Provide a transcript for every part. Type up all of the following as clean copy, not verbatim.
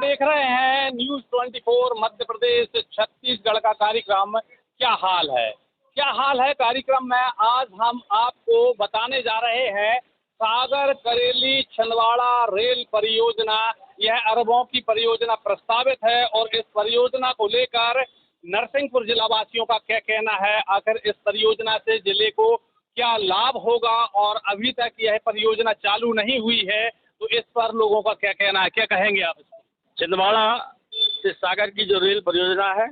देख रहे हैं न्यूज़ 24 मध्य प्रदेश छत्तीसगढ़ का कार्यक्रम क्या हाल है। क्या हाल है कार्यक्रम में आज हम आपको बताने जा रहे हैं सागर करेली छिंदवाड़ा रेल परियोजना। यह अरबों की परियोजना प्रस्तावित है और इस परियोजना को लेकर नरसिंहपुर जिला वासियों का क्या कहना है। आखिर इस परियोजना से जिले को क्या लाभ होगा और अभी तक यह परियोजना चालू नहीं हुई है, तो इस पर लोगों का क्या कहना है, क्या कहेंगे आप? छिंदवाड़ा से सागर की जो रेल परियोजना है,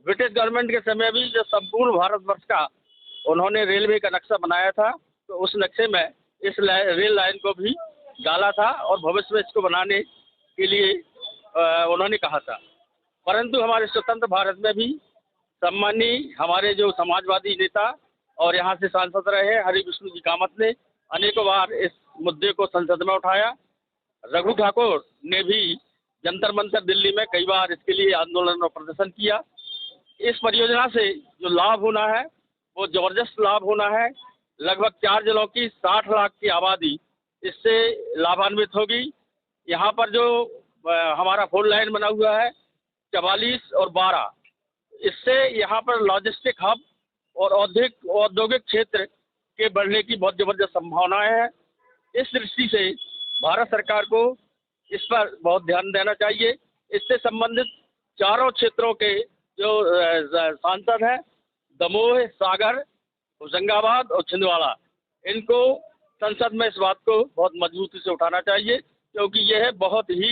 ब्रिटिश गवर्नमेंट के समय भी जो संपूर्ण भारतवर्ष का उन्होंने रेलवे का नक्शा बनाया था, तो उस नक्शे में इस रेल लाइन को भी डाला था और भविष्य में इसको बनाने के लिए उन्होंने कहा था। परंतु हमारे स्वतंत्र भारत में भी सम्मानीय हमारे जो समाजवादी नेता और यहाँ से सांसद रहे हरि विष्णु जी कामत ने अनेकों बार इस मुद्दे को संसद में उठाया। रघु ठाकुर ने भी जंतर मंतर दिल्ली में कई बार इसके लिए आंदोलन और प्रदर्शन किया। इस परियोजना से जो लाभ होना है वो जबरदस्त लाभ होना है। लगभग 4 जिलों की 60 लाख की आबादी इससे लाभान्वित होगी। यहाँ पर जो हमारा 4 लाइन बना हुआ है 44 और 12, इससे यहाँ पर लॉजिस्टिक हब और औद्योगिक क्षेत्र के बढ़ने की बहुत जबरदस्त संभावनाएं हैं। इस दृष्टि से भारत सरकार को इस पर बहुत ध्यान देना चाहिए। इससे संबंधित चारों क्षेत्रों के जो सांसद हैं, दमोह, सागर, होशंगाबाद और छिंदवाड़ा, इनको संसद में इस बात को बहुत मजबूती से उठाना चाहिए, क्योंकि यह बहुत ही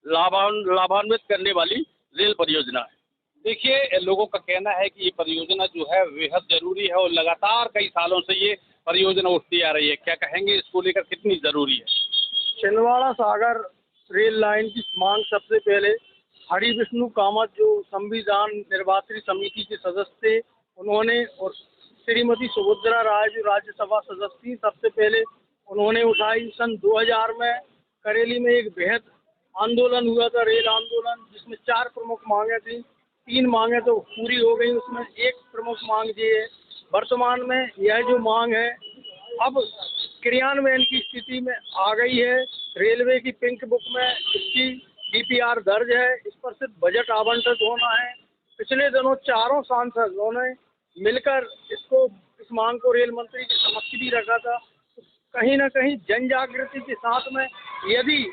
लाभान्वित करने वाली रेल परियोजना है। देखिए, लोगों का कहना है कि ये परियोजना जो है बेहद जरूरी है और लगातार कई सालों से ये परियोजना उठती आ रही है। क्या कहेंगे इसको लेकर, कितनी जरूरी है? छिंदवाड़ा सागर रेल लाइन की मांग सबसे पहले हरि विष्णु कामत जो संविधान निर्वाचन समिति के सदस्य थे उन्होंने, और श्रीमती सुभद्रा राय जो राज्यसभा सदस्य थी, सबसे पहले उन्होंने उठाई। सन 2000 में करेली में एक बेहद आंदोलन हुआ था, रेल आंदोलन, जिसमें 4 प्रमुख मांगे थी। 3 मांगे तो पूरी हो गई, उसमें एक प्रमुख मांग ये है। वर्तमान में यह जो मांग है अब क्रियान्वयन की स्थिति में आ गई है। रेलवे की पिंक बुक में इसकी डीपीआर दर्ज है। इस पर सिर्फ बजट आवंटित होना है। पिछले दिनों चारों सांसदों ने मिलकर इस मांग को रेल मंत्री के समक्ष भी रखा था। तो कहीं ना कहीं जन जागृति के साथ में यदि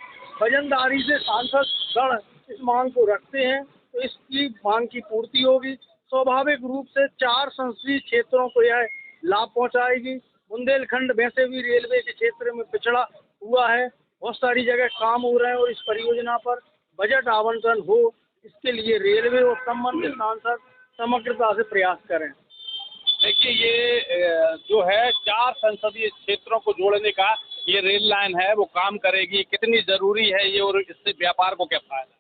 वजनदारी से सांसद गण इस मांग को रखते हैं तो इसकी मांग की पूर्ति होगी। स्वाभाविक रूप से 4 संसदीय क्षेत्रों को यह लाभ पहुंचाएगी। बुंदेलखंड वैसे भी रेलवे के क्षेत्र में पिछड़ा हुआ है, बहुत सारी जगह काम हो रहे हैं और इस परियोजना पर बजट आवंटन हो, इसके लिए रेलवे और संबंधित सांसद समग्रता से प्रयास करें। देखिए, ये जो है 4 संसदीय क्षेत्रों को जोड़ने का ये रेल लाइन है, वो काम करेगी। कितनी जरूरी है ये और इससे व्यापार को क्या फायदा?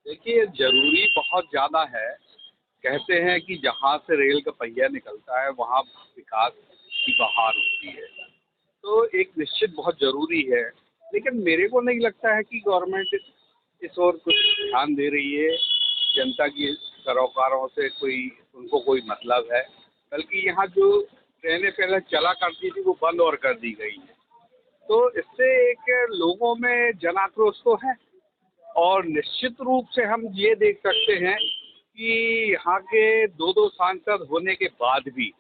देखिए, जरूरी बहुत ज़्यादा है। कहते हैं कि जहाँ से रेल का पहिया निकलता है वहाँ विकास की बहार होती है, तो एक निश्चित बहुत ज़रूरी है। लेकिन मेरे को नहीं लगता है कि गवर्नमेंट इस ओर कुछ ध्यान दे रही है। जनता की सरोकारों से उनको कोई मतलब है, बल्कि यहाँ जो ट्रेनें पहले चला करती थी वो बंद और कर दी गई है। तो इससे एक लोगों में जन आक्रोश तो है, और निश्चित रूप से हम ये देख सकते हैं कि यहाँ के 2-2 सांसद होने के बाद भी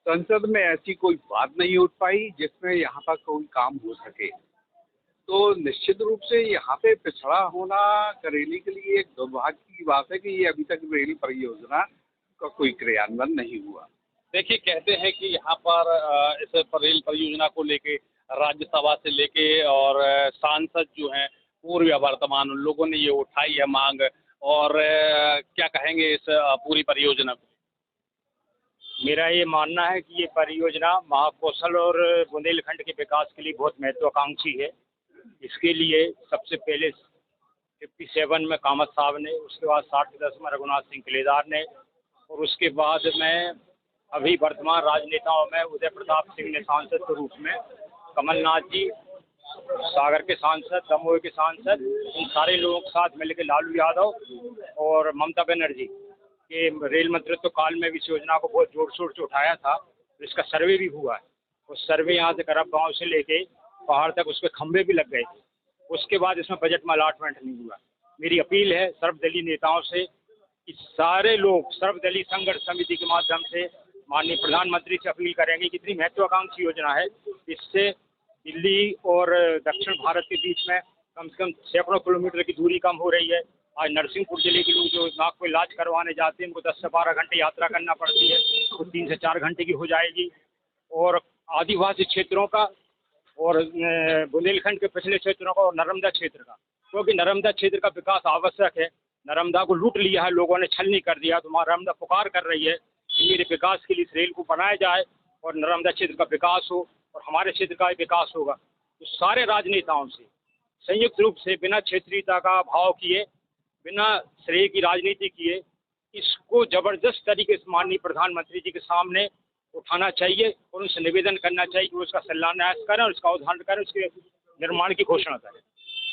संसद में ऐसी कोई बात नहीं उठ पाई जिसमें यहाँ पर कोई काम हो सके। तो निश्चित रूप से यहाँ पे पिछड़ा होना करेली के लिए एक दुर्भाग्य की बात है कि ये अभी तक रेल परियोजना का कोई क्रियान्वयन नहीं हुआ। देखिए, कहते हैं कि यहाँ पर इस रेल परियोजना को लेके राज्यसभा से लेके और सांसद जो हैं पूर्व या वर्तमान, उन लोगों ने ये उठाई है मांग। और क्या कहेंगे इस पूरी परियोजना को? मेरा ये मानना है कि ये परियोजना महाकौशल और बुंदेलखंड के विकास के लिए बहुत महत्वाकांक्षी है। इसके लिए सबसे पहले 57 में कामत साहब ने, उसके बाद 60 के दशक में रघुनाथ सिंह कलेदार ने, और उसके बाद में अभी वर्तमान राजनेताओं में उदय प्रताप सिंह ने सांसद के रूप में, कमलनाथ जी सागर के सांसद, दमोह के सांसद, इन सारे लोगों के साथ मिलकर लालू यादव और ममता बनर्जी के रेल मंत्रित्व काल में भी इस योजना को बहुत जोर शोर से उठाया था। तो इसका सर्वे भी हुआ है। उस सर्वे यहाँ से करब गाँव से लेके पहाड़ तक उसके खंभे भी लग गए थे। उसके बाद इसमें बजट में अलाटमेंट नहीं हुआ। मेरी अपील है सर्वदलीय नेताओं से कि सारे लोग सर्वदलीय संघर्ष समिति के माध्यम से माननीय प्रधानमंत्री से अपील करेंगे कि इतनी महत्वाकांक्षी योजना है, इससे दिल्ली और दक्षिण भारत के बीच में कम से कम सैकड़ों किलोमीटर की दूरी कम हो रही है। आज नरसिंहपुर जिले के लोग जो नाक को इलाज करवाने जाते हैं उनको 10 से 12 घंटे यात्रा करना पड़ती है, तो 3 से 4 घंटे की हो जाएगी। और आदिवासी क्षेत्रों का और बुंदेलखंड के पिछले क्षेत्रों का और नर्मदा क्षेत्र का, क्योंकि नर्मदा क्षेत्र का विकास आवश्यक है। नर्मदा को लूट लिया है लोगों ने, छलनी कर दिया, तो नर्मदा पुकार कर रही है कि मेरे विकास के लिए इस रेल को बनाया जाए और नर्मदा क्षेत्र का विकास हो और हमारे क्षेत्र का विकास होगा। तो सारे राजनेताओं से संयुक्त रूप से बिना क्षेत्रीयता का भाव किए, बिना श्रेय की राजनीति किए, इसको जबरदस्त तरीके से माननीय प्रधानमंत्री जी के सामने उठाना चाहिए और उनसे निवेदन करना चाहिए कि उसका शिलान्यास करें और इसका उद्घाटन करें, उसके निर्माण की घोषणा करें।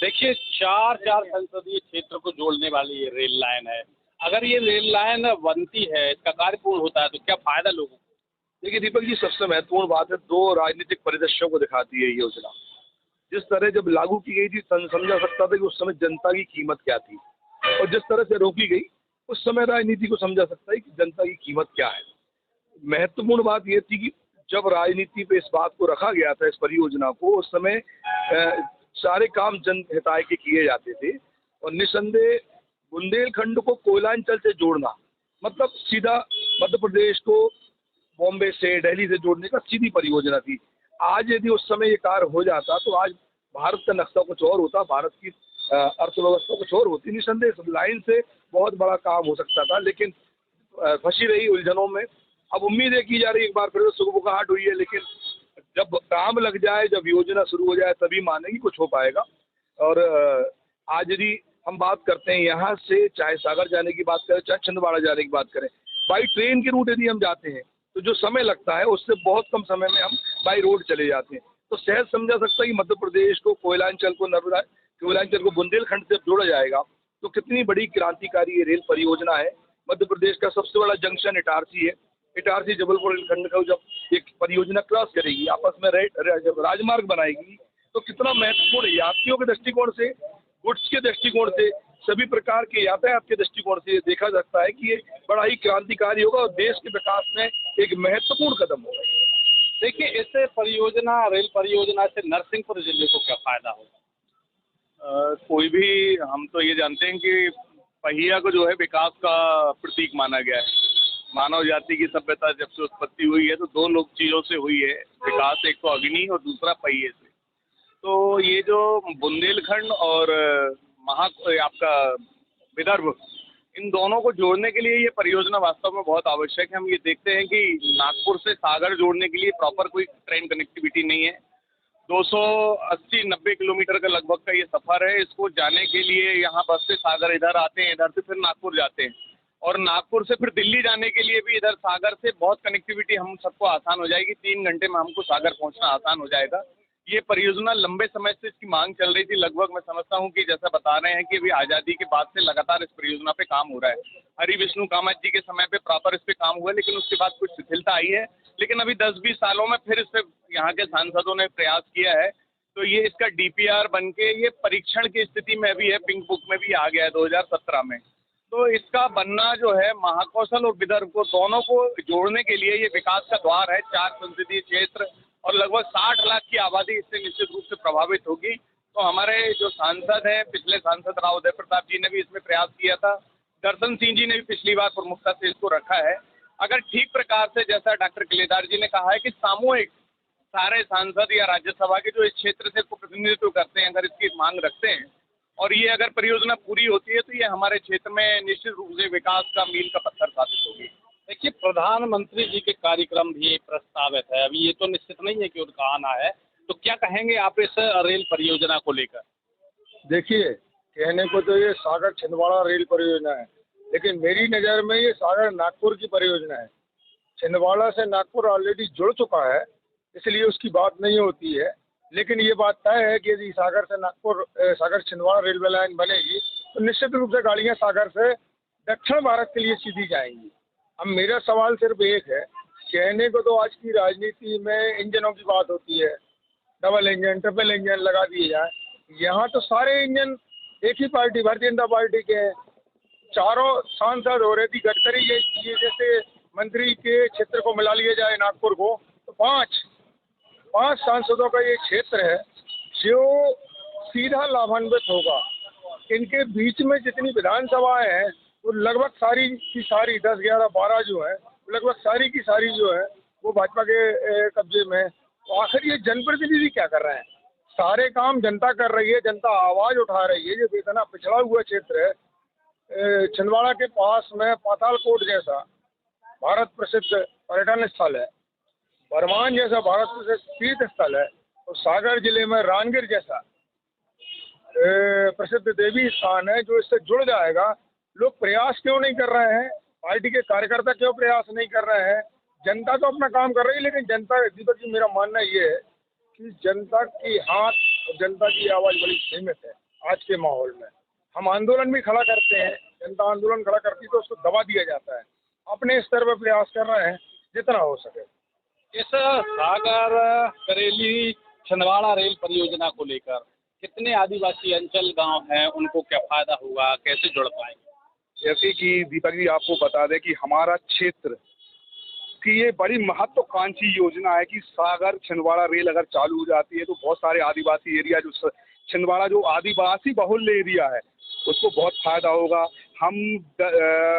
देखिए, 4 संसदीय क्षेत्र को जोड़ने वाली ये रेल लाइन है। अगर ये रेल लाइन बनती है, इसका कार्य पूर्ण होता है, तो क्या फायदा लोगों को? देखिए दीपक जी, सबसे महत्वपूर्ण बात है, 2 राजनीतिक परिदृश्यों को दिखाती है ये योजना। जिस तरह जब लागू की गई थी समझा सकता था कि उस समय जनता की कीमत क्या थी, और जिस तरह से रोकी गई उस समय राजनीति को समझा सकता है कि जनता की कीमत क्या है। महत्वपूर्ण बात यह थी कि जब राजनीति पे इस बात को रखा गया था, इस परियोजना को, उस समय सारे काम जनहिताय के किए जाते थे और निस्संदेह बुंदेलखंड को कोयलांचल से जोड़ना मतलब सीधा मध्य प्रदेश को बॉम्बे से, दिल्ली से जोड़ने का सीधी परियोजना थी। आज यदि उस समय ये कार्य हो जाता तो आज भारत का नक्शा कुछ और होता, भारत की अर्थव्यवस्था कुछ और होती। निस्संदेह इस लाइन से बहुत बड़ा काम हो सकता था, लेकिन फंसी रही उलझनों में। अब उम्मीद है की जा रही है, एक बार फिर सुगबुगाहट हुई है, लेकिन जब काम लग जाए, जब योजना शुरू हो जाए, तभी मानेगी कुछ हो पाएगा। और आज यदि हम बात करते हैं यहाँ से, चाहे सागर जाने की बात करें, चाहे छिंदवाड़ा जाने की बात करें, बाई ट्रेन के रूट यदि हम जाते हैं तो जो समय लगता है उससे बहुत कम समय में हम बाई रोड चले जाते हैं। तो सहज समझा सकता है कि मध्य प्रदेश को कोयलांचल को बुंदेलखंड से जोड़ा जाएगा तो कितनी बड़ी क्रांतिकारी ये रेल परियोजना है। मध्य प्रदेश का सबसे बड़ा जंक्शन इटारसी है। इटारसी जबलपुर रेलखंड का जब एक परियोजना क्रॉस करेगी, आपस में जब राजमार्ग बनाएगी, तो कितना महत्वपूर्ण यात्रियों के दृष्टिकोण से, गुड्स के दृष्टिकोण से, सभी प्रकार के यातायात के दृष्टिकोण से देखा जाता है कि ये बड़ा ही क्रांतिकारी होगा और देश के विकास में एक महत्वपूर्ण कदम होगा। देखिए, इससे रेल परियोजना से नरसिंहपुर जिले को क्या फायदा होगा? कोई भी, हम तो ये जानते हैं कि पहिया को जो है विकास का प्रतीक माना गया है। मानव जाति की सभ्यता जब से उत्पत्ति हुई है तो 2 लोग चीज़ों से हुई है विकास, एक तो अग्नि और दूसरा पहिए से। तो ये जो बुंदेलखंड और आपका विदर्भ, इन दोनों को जोड़ने के लिए ये परियोजना वास्तव में बहुत आवश्यक है। हम ये देखते हैं कि नागपुर से सागर जोड़ने के लिए प्रॉपर कोई ट्रेन कनेक्टिविटी नहीं है। 280-90 किलोमीटर का लगभग का ये सफ़र है। इसको जाने के लिए यहाँ बस से सागर इधर आते हैं, इधर से फिर नागपुर जाते हैं, और नागपुर से फिर दिल्ली जाने के लिए भी इधर सागर से बहुत कनेक्टिविटी हम सबको आसान हो जाएगी। 3 घंटे में हमको सागर पहुँचना आसान हो जाएगा। ये परियोजना लंबे समय से इसकी मांग चल रही थी। लगभग मैं समझता हूँ कि जैसा बता रहे हैं कि अभी आज़ादी के बाद से लगातार इस परियोजना पे काम हो रहा है। हरि विष्णु कामत जी के समय पे प्रॉपर इस पे काम हुआ, लेकिन उसके बाद कुछ शिथिलता आई है। लेकिन अभी 10-20 सालों में फिर इस पे यहाँ के सांसदों ने प्रयास किया है, तो ये इसका DPR बन के ये परीक्षण की स्थिति में भी है, पिंक बुक में भी आ गया है 2017 में। तो इसका बनना जो है महाकौशल और विदर्भ को दोनों को जोड़ने के लिए ये विकास का द्वार है। 4 संसदीय क्षेत्र और लगभग 60 लाख की आबादी इससे निश्चित रूप से प्रभावित होगी। तो हमारे जो सांसद हैं, पिछले सांसद राव उदय प्रताप जी ने भी इसमें प्रयास किया था, दर्शन सिंह जी ने भी पिछली बार प्रमुखता से इसको रखा है। अगर ठीक प्रकार से, जैसा डॉक्टर किलेदार जी ने कहा है कि सामूहिक सारे सांसद या राज्यसभा के जो इस क्षेत्र से प्रतिनिधित्व करते हैं, अगर इसकी मांग रखते हैं और ये अगर परियोजना पूरी होती है तो ये हमारे क्षेत्र में निश्चित रूप से विकास का मील का पत्थर साबित होगी। देखिए, प्रधानमंत्री जी के कार्यक्रम भी प्रस्तावित है। अभी ये तो निश्चित नहीं है कि उनका आना है, तो क्या कहेंगे आप इस रेल परियोजना को लेकर? देखिए, कहने को तो ये सागर छिंदवाड़ा रेल परियोजना है, लेकिन मेरी नज़र में ये सागर नागपुर की परियोजना है। छिंदवाड़ा से नागपुर ऑलरेडी जुड़ चुका है, इसलिए उसकी बात नहीं होती है। लेकिन ये बात तय है कि यदि सागर से नागपुर, सागर छिंदवाड़ा रेलवे लाइन बनेगी तो निश्चित रूप से गाड़ियाँ सागर से दक्षिण भारत के लिए सीधी जाएंगी। अब मेरा सवाल सिर्फ एक है, कहने को तो आज की राजनीति में इंजनों की बात होती है, डबल इंजन, ट्रिपल इंजन लगा दिए जाए। यहाँ तो सारे इंजन एक ही पार्टी भारतीय जनता पार्टी के हैं। चारों सांसद हो रहे थे गडकरी, ये जैसे मंत्री के क्षेत्र को मिला लिया जाए नागपुर को, तो पांच सांसदों का ये क्षेत्र है जो सीधा लाभान्वित होगा। इनके बीच में जितनी विधानसभाएं हैं वो लगभग सारी की सारी 10, 11, 12 जो है लगभग सारी की सारी जो है वो भाजपा के कब्जे में है। तो आखिर ये जनप्रतिनिधि क्या कर रहे हैं? सारे काम जनता कर रही है, जनता आवाज उठा रही है। जो इतना पिछड़ा हुआ क्षेत्र है, छिंदवाड़ा के पास में पातालकोट जैसा भारत प्रसिद्ध पर्यटन स्थल है, बरमान जैसा भारत प्रसिद्ध तीर्थ स्थल है, और सागर जिले में रानगिर जैसा प्रसिद्ध देवी स्थान है जो इससे जुड़ जाएगा। लोग प्रयास क्यों नहीं कर रहे हैं? पार्टी के कार्यकर्ता क्यों प्रयास नहीं कर रहे हैं? जनता तो अपना काम कर रही है, लेकिन जनता दीपक जी, मेरा मानना ये है कि जनता की हाथ और जनता की आवाज़ बड़ी सीमित है आज के माहौल में। हम आंदोलन भी खड़ा करते हैं, जनता आंदोलन खड़ा करती है तो उसको दबा दिया जाता है। अपने स्तर पर प्रयास कर रहे हैं जितना हो सके। इस सागर करेली छिंदवाड़ा रेल परियोजना को लेकर कितने आदिवासी अंचल गांव हैं, उनको क्या फायदा होगा, कैसे जुड़ पाएंगे? जैसे कि दीपक जी आपको बता दें कि हमारा क्षेत्र की ये बड़ी महत्वाकांक्षी योजना है कि सागर छिंदवाड़ा रेल अगर चालू हो जाती है तो बहुत सारे आदिवासी एरिया, जो छिंदवाड़ा जो आदिवासी बहुल एरिया है, उसको बहुत फायदा होगा। हम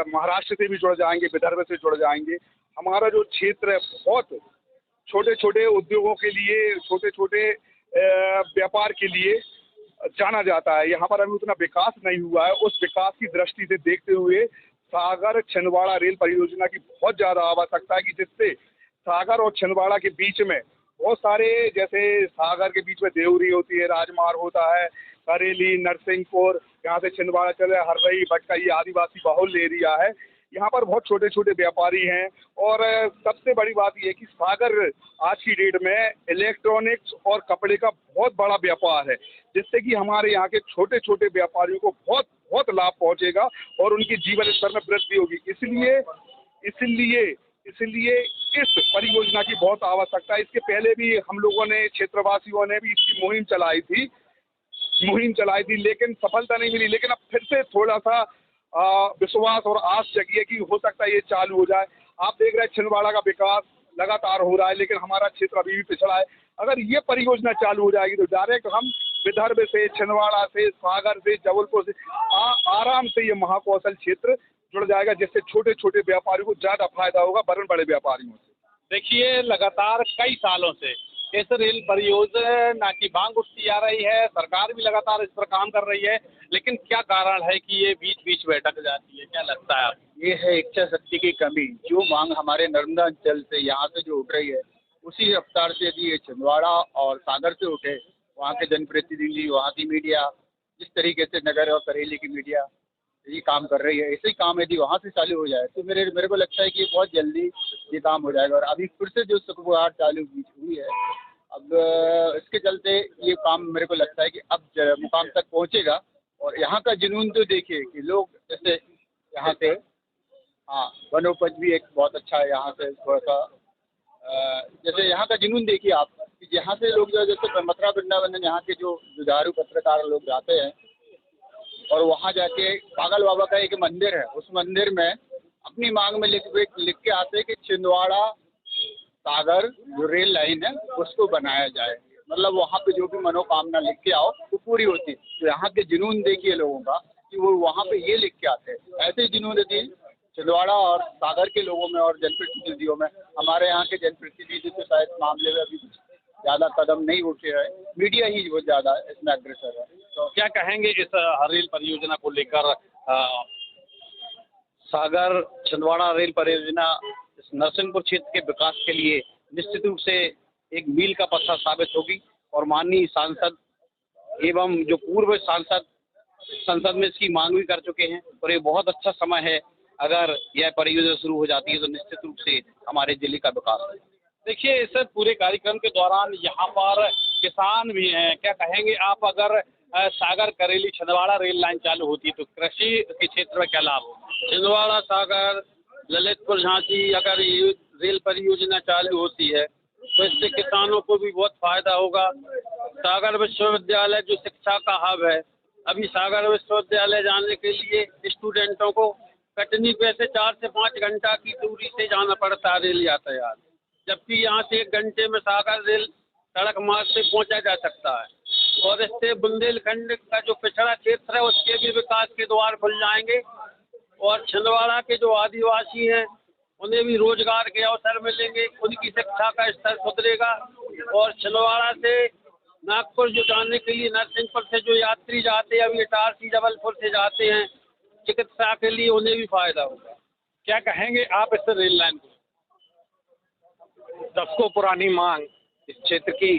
महाराष्ट्र से भी जुड़ जाएंगे, विदर्भ से जुड़ जाएंगे। हमारा जो क्षेत्र है बहुत छोटे छोटे उद्योगों के लिए, छोटे छोटे व्यापार के लिए जाना जाता है। यहाँ पर अभी उतना विकास नहीं हुआ है। उस विकास की दृष्टि से देखते हुए सागर छिंदवाड़ा रेल परियोजना की बहुत ज़्यादा आवश्यकता है कि जिससे सागर और छिंदवाड़ा के बीच में बहुत सारे, जैसे सागर के बीच में देवरी होती है, राजमार्ग होता है, करेली, नरसिंहपुर, यहाँ से छिंदवाड़ा चले हरदई, भटका, ये आदिवासी बहुल एरिया है। यहाँ पर बहुत छोटे छोटे व्यापारी हैं। और सबसे बड़ी बात ये है कि सागर आज की डेट में इलेक्ट्रॉनिक्स और कपड़े का बहुत बड़ा व्यापार है, जिससे कि हमारे यहाँ के छोटे छोटे व्यापारियों को बहुत बहुत लाभ पहुँचेगा और उनके जीवन स्तर में वृद्धि होगी। इसलिए इस परियोजना की बहुत आवश्यकता है। इसके पहले भी हम लोगों ने, क्षेत्रवासियों ने भी इसकी मुहिम चलाई थी, लेकिन सफलता नहीं मिली। लेकिन अब फिर से थोड़ा सा विश्वास और आस जगी है कि हो सकता है ये चालू हो जाए। आप देख रहे हैं छिंदवाड़ा का विकास लगातार हो रहा है, लेकिन हमारा क्षेत्र अभी भी पिछड़ा है। अगर ये परियोजना चालू हो जाएगी तो डायरेक्ट हम विदर्भ से, छिंदवाड़ा से, सागर से, जबलपुर से आराम से ये महाकौशल क्षेत्र जुड़ जाएगा, जिससे छोटे छोटे व्यापारियों को ज़्यादा फायदा होगा वरन बड़े व्यापारियों से। देखिए, लगातार कई सालों से इस रेल परियोजना की मांग उठती आ रही है, सरकार भी लगातार इस पर काम कर रही है, लेकिन क्या कारण है कि ये बीच बीच में अटक जाती है? क्या लगता है आपको? ये है इच्छा शक्ति की कमी। जो मांग हमारे नर्मदा अंचल से यहाँ से जो उठ रही है, उसी रफ्तार से यदि ये छिंदवाड़ा और सागर से उठे, वहाँ के जनप्रतिनिधि, वहाँ की मीडिया, जिस तरीके से नगर और करेली की मीडिया ये काम कर रही है, ऐसे ही काम यदि वहाँ से चालू हो जाए तो मेरे को लगता है कि बहुत जल्दी ये काम हो जाएगा। और अभी फिर से जो सुखबुहार चालू हुई है, अब इसके चलते ये काम मेरे को लगता है कि अब मुकाम तक पहुँचेगा। और यहाँ का जुनून तो देखिए कि लोग जैसे यहाँ से, हाँ, वनोपज भी एक बहुत अच्छा है यहाँ से, थोड़ा सा जैसे यहाँ का जुनून देखिए आप कि यहाँ से लोग जो जैसे मथुरा वृंदावन, यहाँ के जो जुझारू पत्रकार लोग जाते हैं और वहाँ जाके पागल बाबा का एक मंदिर है, उस मंदिर में अपनी मांग में लिख के आते हैं कि छिंदवाड़ा सागर जो रेल लाइन है उसको बनाया जाए। मतलब वहाँ पे जो भी मनोकामना लिख के आओ वो पूरी होती है। तो यहाँ के जुनून देखिए लोगों का कि वो वहाँ पे ये लिख के आते हैं। ऐसे ही जुनून यदि छिंदवाड़ा और सागर के लोगों में और जनप्रतिनिधियों में, हमारे यहाँ के जनप्रतिनिधि तो शायद मामले में अभी कुछ ज़्यादा कदम नहीं उठे हैं, मीडिया ही बहुत ज़्यादा इसमें अग्रसर है। तो क्या कहेंगे इस रेल परियोजना को लेकर? सागर छिंदवाड़ा रेल परियोजना इस नरसिंहपुर क्षेत्र के विकास के लिए निश्चित रूप से एक मील का पत्थर साबित होगी और माननीय सांसद एवं जो पूर्व सांसद संसद में इसकी मांग भी कर चुके हैं और ये बहुत अच्छा समय है। अगर यह परियोजना शुरू हो जाती है तो निश्चित रूप से हमारे जिले का विकास है। देखिए, इस पूरे कार्यक्रम के दौरान यहाँ पर किसान भी हैं। क्या कहेंगे आप, अगर सागर करेली छिंदवाड़ा रेल लाइन चालू होती है तो कृषि के क्षेत्र में क्या लाभ होगा? छिंदवाड़ा सागर ललितपुर झांसी अगर ये रेल परियोजना चालू होती है तो इससे किसानों को भी बहुत फायदा होगा। सागर विश्वविद्यालय जो शिक्षा का हब है अभी सागर विश्वविद्यालय जाने के लिए स्टूडेंटों को कटनी पे से 4 से 5 घंटा की दूरी से जाना पड़ता है रेल यातायात, जबकि यहाँ से 1 घंटे में सागर रेल सड़क मार्ग से पहुँचा जा सकता है। और इससे बुंदेलखंड का जो पिछड़ा क्षेत्र है उसके भी विकास के द्वार खुल जाएंगे और छिंदवाड़ा के जो आदिवासी हैं उन्हें भी रोजगार के अवसर मिलेंगे, उनकी शिक्षा का स्तर सुधरेगा। और छिंदवाड़ा से नागपुर जो जाने के लिए नरसिंहपुर से जो यात्री जाते हैं, अभी इटारसी जबलपुर से जाते हैं चिकित्सा के लिए, उन्हें भी फायदा होगा। क्या कहेंगे आप इस रेल लाइन को? दशकों पुरानी मांग, इस क्षेत्र की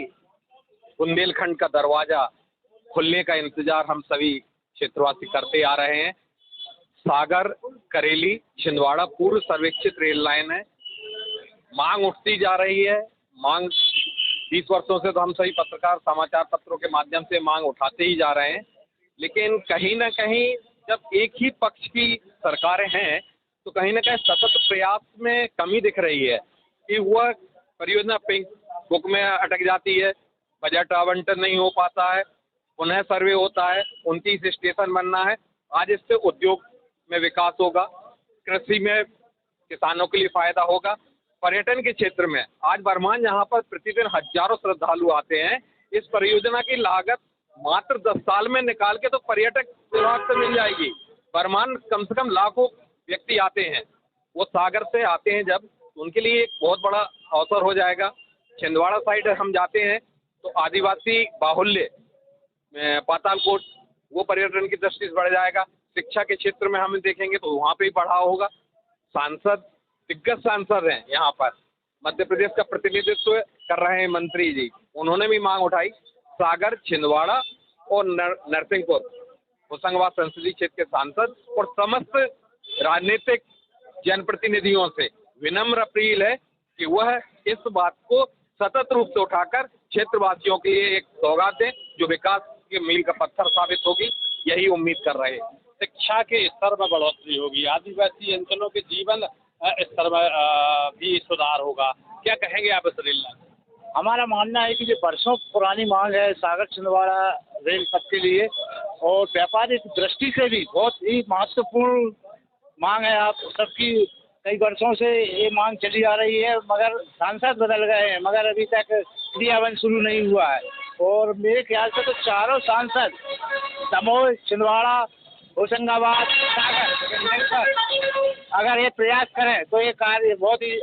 बुंदेलखंड का दरवाजा खुलने का इंतजार हम सभी क्षेत्रवासी करते आ रहे हैं। सागर करेली छिंदवाड़ा पूर्व सर्वेक्षित रेल लाइन है। मांग उठती जा रही है। मांग 20 वर्षों से तो हम सभी पत्रकार समाचार पत्रों के माध्यम से मांग उठाते ही जा रहे हैं, लेकिन कहीं ना कहीं जब एक ही पक्ष की सरकारें हैं तो कहीं ना कहीं सतत प्रयास में कमी दिख रही है कि वह परियोजना पिंक बुक में अटक जाती है, बजट आवंटन नहीं हो पाता है, पुनः सर्वे होता है, 29 स्टेशन बनना है। आज इससे उद्योग में विकास होगा, कृषि में किसानों के लिए फायदा होगा, पर्यटन के क्षेत्र में आज बरमान यहाँ पर प्रतिदिन हजारों श्रद्धालु आते हैं। इस परियोजना की लागत मात्र 10 साल में निकाल के तो पर्यटक विभाग से मिल जाएगी। बरमान कम से कम लाखों व्यक्ति आते हैं, वो सागर से आते हैं, जब उनके लिए एक बहुत बड़ा अवसर हो जाएगा। छिंदवाड़ा साइड हम जाते हैं तो आदिवासी बाहुल्य पातालकोट वो पर्यटन की दृष्टि से बढ़ जाएगा। शिक्षा के क्षेत्र में हम देखेंगे तो वहाँ पे भी बढ़ावा होगा। सांसद दिग्गज सांसद हैं यहाँ पर, मध्य प्रदेश का प्रतिनिधित्व कर रहे हैं मंत्री जी, उन्होंने भी मांग उठाई। सागर छिंदवाड़ा और नरसिंहपुर होशंगाबाद संसदीय क्षेत्र के सांसद और समस्त राजनीतिक जनप्रतिनिधियों से विनम्र अपील है कि वह इस बात को सतत रूप से उठाकर क्षेत्रवासियों के लिए एक सौगात दें जो विकास के मील का पत्थर साबित होगी, यही उम्मीद कर रहे हैं। शिक्षा के स्तर में बढ़ोतरी होगी, आदिवासी अंचलों के जीवन स्तर में भी सुधार होगा। क्या कहेंगे आप इस रेल लाइन? हमारा मानना है कि जो वर्षों पुरानी मांग है सागर छिंदवाड़ा रेल पथ के लिए और व्यापारिक दृष्टि से भी बहुत ही महत्वपूर्ण मांग है। आप सबकी कई वर्षों से ये मांग चली आ रही है, मगर सांसद बदल गए हैं, मगर अभी तक क्रियान्वयन शुरू नहीं हुआ है। और मेरे ख्याल से तो चारों सांसद दमोह, छिंदवाड़ा, होशंगाबाद, सागर मिलकर अगर ये प्रयास करें तो ये कार्य बहुत ही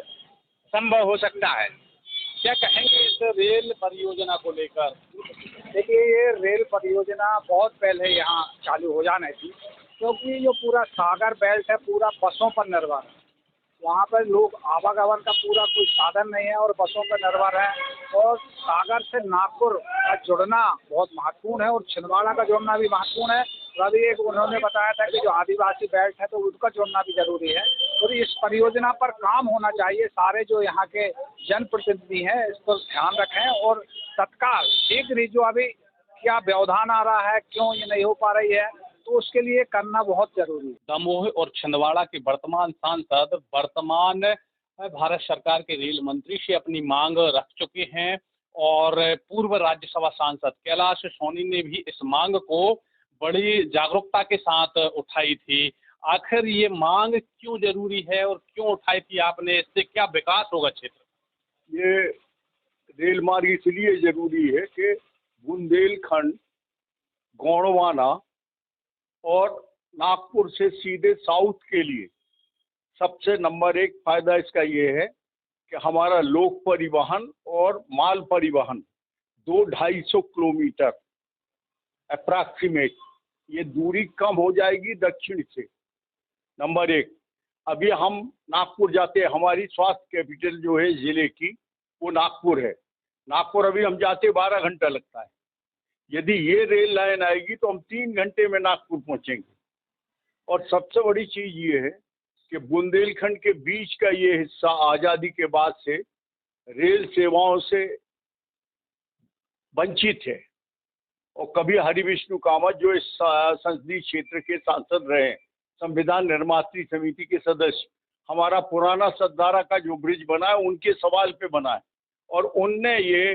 संभव हो सकता है। क्या कहेंगे इस रेल परियोजना को लेकर? देखिए, ये रेल परियोजना बहुत पहले यहाँ चालू हो जानी थी, क्योंकि जो पूरा सागर बेल्ट है पूरा बसों पर निर्भर है। वहाँ पर लोग आवागमन का पूरा कोई साधन नहीं है और बसों पर निर्भर है। और सागर से नागपुर का जुड़ना बहुत महत्वपूर्ण है और छिंदवाड़ा का जुड़ना भी महत्वपूर्ण है। और अभी एक उन्होंने बताया था कि जो आदिवासी बेल्ट है तो उसका जुड़ना भी जरूरी है। और इस परियोजना पर काम होना चाहिए। सारे जो यहाँ के जनप्रतिनिधि हैं इस पर ध्यान रखें और तत्काल शीघ्र जो अभी क्या व्यवधान आ रहा है, क्यों ये नहीं हो पा रही है, तो उसके लिए करना बहुत जरूरी है। दमोह और छिंदवाड़ा के वर्तमान सांसद वर्तमान भारत सरकार के रेल मंत्री से अपनी मांग रख चुके हैं और पूर्व राज्यसभा सांसद कैलाश सोनी ने भी इस मांग को बड़ी जागरूकता के साथ उठाई थी। आखिर ये मांग क्यों जरूरी है और क्यों उठाई थी आपने? इससे क्या विकास होगा क्षेत्र? ये रेल मार्ग इसलिए जरूरी है कि बुंदेलखंड, गोंडवाना और नागपुर से सीधे साउथ के लिए सबसे नंबर 1 फायदा इसका ये है कि हमारा लोक परिवहन और माल परिवहन 200-250 किलोमीटर अप्रॉक्सीमेट ये दूरी कम हो जाएगी दक्षिण से। नंबर 1, अभी हम नागपुर जाते हैं, हमारी स्वास्थ्य कैपिटल जो है जिले की वो नागपुर है। नागपुर अभी हम जाते 12 घंटा लगता है। यदि ये रेल लाइन आएगी तो हम 3 घंटे में नागपुर पहुंचेंगे। और सबसे बड़ी चीज ये है कि बुंदेलखंड के बीच का ये हिस्सा आज़ादी के बाद से रेल सेवाओं से वंचित है। और कभी हरि विष्णु कामत जो इस संसदीय क्षेत्र के सांसद रहे, संविधान निर्मात्री समिति के सदस्य, हमारा पुराना सतधारा का जो ब्रिज बना है उनके सवाल पे बना है और उनने ये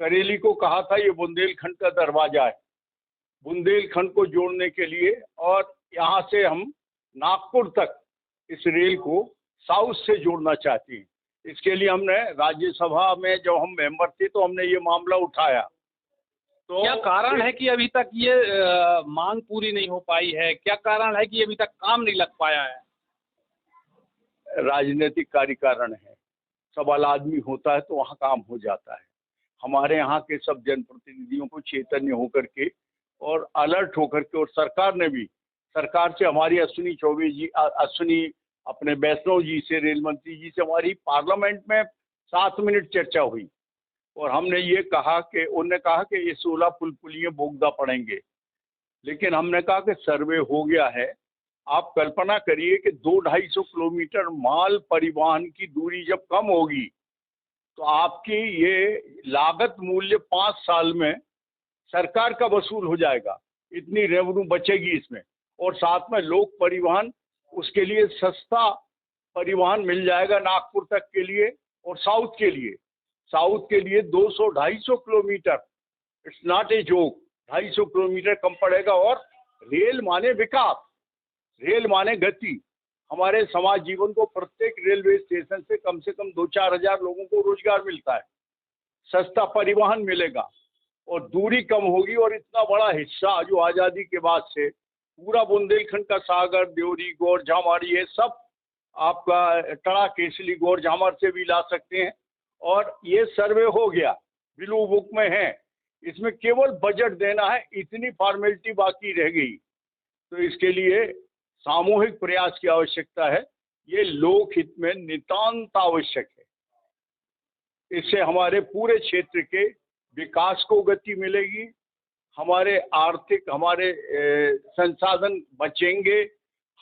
करेली को कहा था ये बुंदेलखंड का दरवाजा है। बुंदेलखंड को जोड़ने के लिए, और यहाँ से हम नागपुर तक इस रेल को साउथ से जोड़ना चाहते हैं। इसके लिए हमने राज्यसभा में जब हम मेंबर थे तो हमने ये मामला उठाया। तो क्या कारण है कि अभी तक ये मांग पूरी नहीं हो पाई है? क्या कारण है कि अभी तक काम नहीं लग पाया है? राजनीतिक कार्य कारण है। सबल आदमी होता है तो वहाँ काम हो जाता है। हमारे यहाँ के सब जनप्रतिनिधियों को चैतन्य होकर के और अलर्ट होकर के, और सरकार ने भी, सरकार से हमारी अश्विनी अपने वैष्णव जी से, रेल मंत्री जी से हमारी पार्लियामेंट में 7 मिनट चर्चा हुई, और हमने ये कहा कि, उन्होंने कहा कि ये 16 पुल पुलिये बोगदा पड़ेंगे, लेकिन हमने कहा कि सर्वे हो गया है। आप कल्पना करिए कि 200-250 किलोमीटर माल परिवहन की दूरी जब कम होगी तो आपकी ये लागत मूल्य 5 साल में सरकार का वसूल हो जाएगा, इतनी रेवेन्यू बचेगी इसमें। और साथ में लोक परिवहन, उसके लिए सस्ता परिवहन मिल जाएगा नागपुर तक के लिए, और साउथ के लिए 200-250 kilometre, it's not a joke, 250 kilometre कम पड़ेगा। और रेल माने विकास, रेल माने गति। हमारे समाज जीवन को प्रत्येक रेलवे स्टेशन से कम 2-4 हजार लोगों को रोजगार मिलता है, सस्ता परिवहन मिलेगा और दूरी कम होगी। और इतना बड़ा हिस्सा जो आज़ादी के बाद से पूरा बुंदेलखंड का, सागर, देवरी, गौर झामारी, ये सब आपका टड़ा केसली गौर झामर से भी ला सकते हैं। और ये सर्वे हो गया, ब्लू बुक में है, इसमें केवल बजट देना है, इतनी फॉर्मेलिटी बाकी रह गई। तो इसके लिए सामूहिक प्रयास की आवश्यकता है, ये लोकहित में नितांत आवश्यक है। इससे हमारे पूरे क्षेत्र के विकास को गति मिलेगी, हमारे आर्थिक, हमारे संसाधन बचेंगे,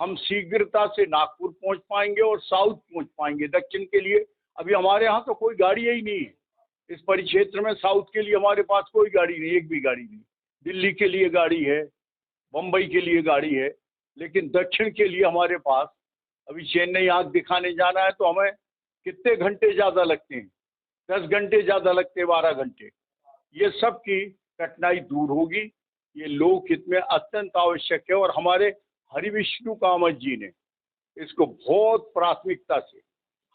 हम शीघ्रता से नागपुर पहुंच पाएंगे और साउथ पहुंच पाएंगे। दक्षिण के लिए अभी हमारे यहाँ तो कोई गाड़ी ही नहीं है, इस परिक्षेत्र में साउथ के लिए हमारे पास कोई गाड़ी नहीं, एक भी गाड़ी नहीं। दिल्ली के लिए गाड़ी है, मुंबई के लिए गाड़ी है, लेकिन दक्षिण के लिए हमारे पास, अभी चेन्नई आँख दिखाने जाना है तो हमें कितने घंटे ज़्यादा लगते हैं, 10 घंटे ज़्यादा लगते हैं, 12 घंटे। ये सब की कठिनाई दूर होगी, ये लोकहित में अत्यंत आवश्यक है। और हमारे हरिविष्णु कामत जी ने इसको बहुत प्राथमिकता से,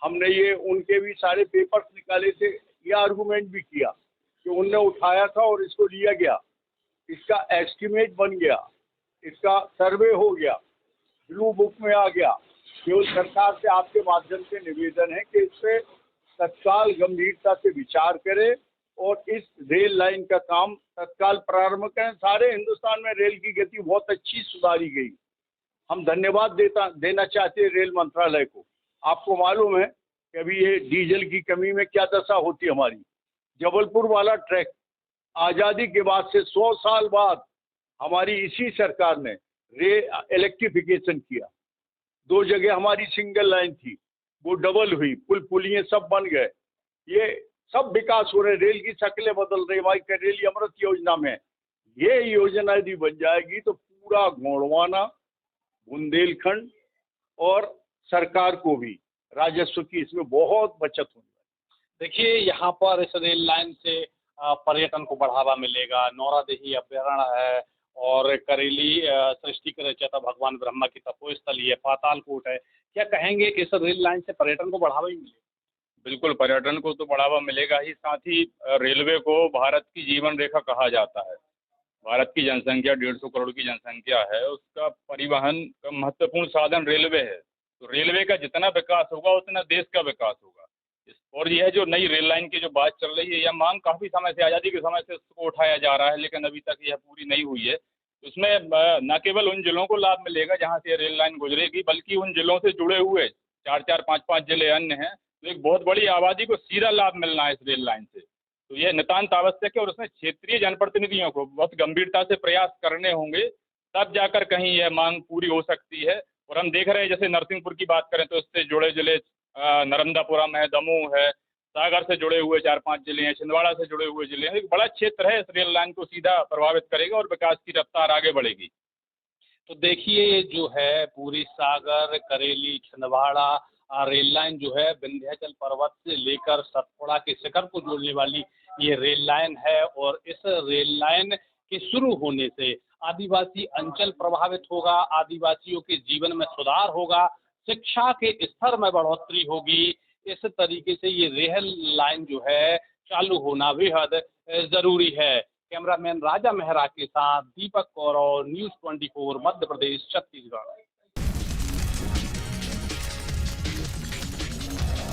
हमने ये उनके भी सारे पेपर्स निकाले थे, ये आर्गूमेंट भी किया कि उनने उठाया था और इसको लिया गया, इसका एस्टिमेट बन गया, इसका सर्वे हो गया, ब्लू बुक में आ गया। केवल सरकार से आपके माध्यम से निवेदन है कि इस पे तत्काल गंभीरता से विचार करें और इस रेल लाइन का काम तत्काल प्रारंभ करें। सारे हिंदुस्तान में रेल की गति बहुत अच्छी सुधारी गई। हम धन्यवाद देना चाहते हैं रेल मंत्रालय को। आपको मालूम है कि अभी ये डीजल की कमी में क्या दशा होती है हमारी। जबलपुर वाला ट्रैक आज़ादी के बाद से 100 साल बाद हमारी इसी सरकार ने इलेक्ट्रिफिकेशन किया। 2 जगह हमारी सिंगल लाइन थी, वो डबल हुई, पुल पुलिये सब बन गए, ये सब विकास हो रहे, रेल की शक्लें बदल रही। हमारी करेली अमृत योजना में ये योजना यदि बन जाएगी तो पूरा गोंडवाना, बुंदेलखंड और सरकार को भी राजस्व की इसमें बहुत बचत होगी। देखिए, यहाँ पर इस रेल लाइन से पर्यटन को बढ़ावा मिलेगा। नौरादेही अभ्यारण्य है और करेली सृष्टि की रचयिता भगवान ब्रह्मा की तपोस्थली है, पातालकोट है। क्या कहेंगे कि इस रेल लाइन से पर्यटन को बढ़ावा ही मिलेगा? बिल्कुल, पर्यटन को तो बढ़ावा मिलेगा ही, साथ ही रेलवे को भारत की जीवन रेखा कहा जाता है। भारत की जनसंख्या 150 करोड़ की जनसंख्या है, उसका परिवहन का महत्वपूर्ण साधन रेलवे है। तो रेलवे का जितना विकास होगा उतना देश का विकास होगा। और यह जो नई रेल लाइन की जो बात चल रही है, यह मांग काफ़ी समय से, आज़ादी के समय से इसको उठाया जा रहा है, लेकिन अभी तक यह पूरी नहीं हुई है। उसमें न केवल उन जिलों को लाभ मिलेगा जहाँ से रेल लाइन गुजरेगी, बल्कि उन जिलों से जुड़े हुए 4-4, 5-5 जिले अन्य हैं, तो एक बहुत बड़ी आबादी को सीधा लाभ मिलना है इस रेल लाइन से। तो यह नितांत आवश्यक है और उसमें क्षेत्रीय जनप्रतिनिधियों को बहुत गंभीरता से प्रयास करने होंगे, तब जाकर कहीं यह मांग पूरी हो सकती है। और हम देख रहे हैं, जैसे नरसिंहपुर की बात करें तो इससे जुड़े जिले नर्मदापुरम है, दमोह है, सागर से जुड़े हुए 4-5 जिले हैं, छिंदवाड़ा से जुड़े हुए जिले हैं। एक बड़ा क्षेत्र है, इस रेल लाइन को सीधा प्रभावित करेगा और विकास की रफ्तार आगे बढ़ेगी। तो देखिए, जो है पूरी सागर, करेली, छिंदवाड़ा रेल लाइन जो है विंध्याचल पर्वत से लेकर सतपुड़ा के शिखर को जोड़ने वाली ये रेल लाइन है। और इस रेल लाइन के शुरू होने से आदिवासी अंचल प्रभावित होगा, आदिवासियों के जीवन में सुधार होगा, शिक्षा के स्तर में बढ़ोतरी होगी। इस तरीके से ये रेल लाइन जो है चालू होना बेहद जरूरी है। कैमरामैन राजा मेहरा के साथ दीपक कौरव, न्यूज़ 24 मध्य प्रदेश, छत्तीसगढ़।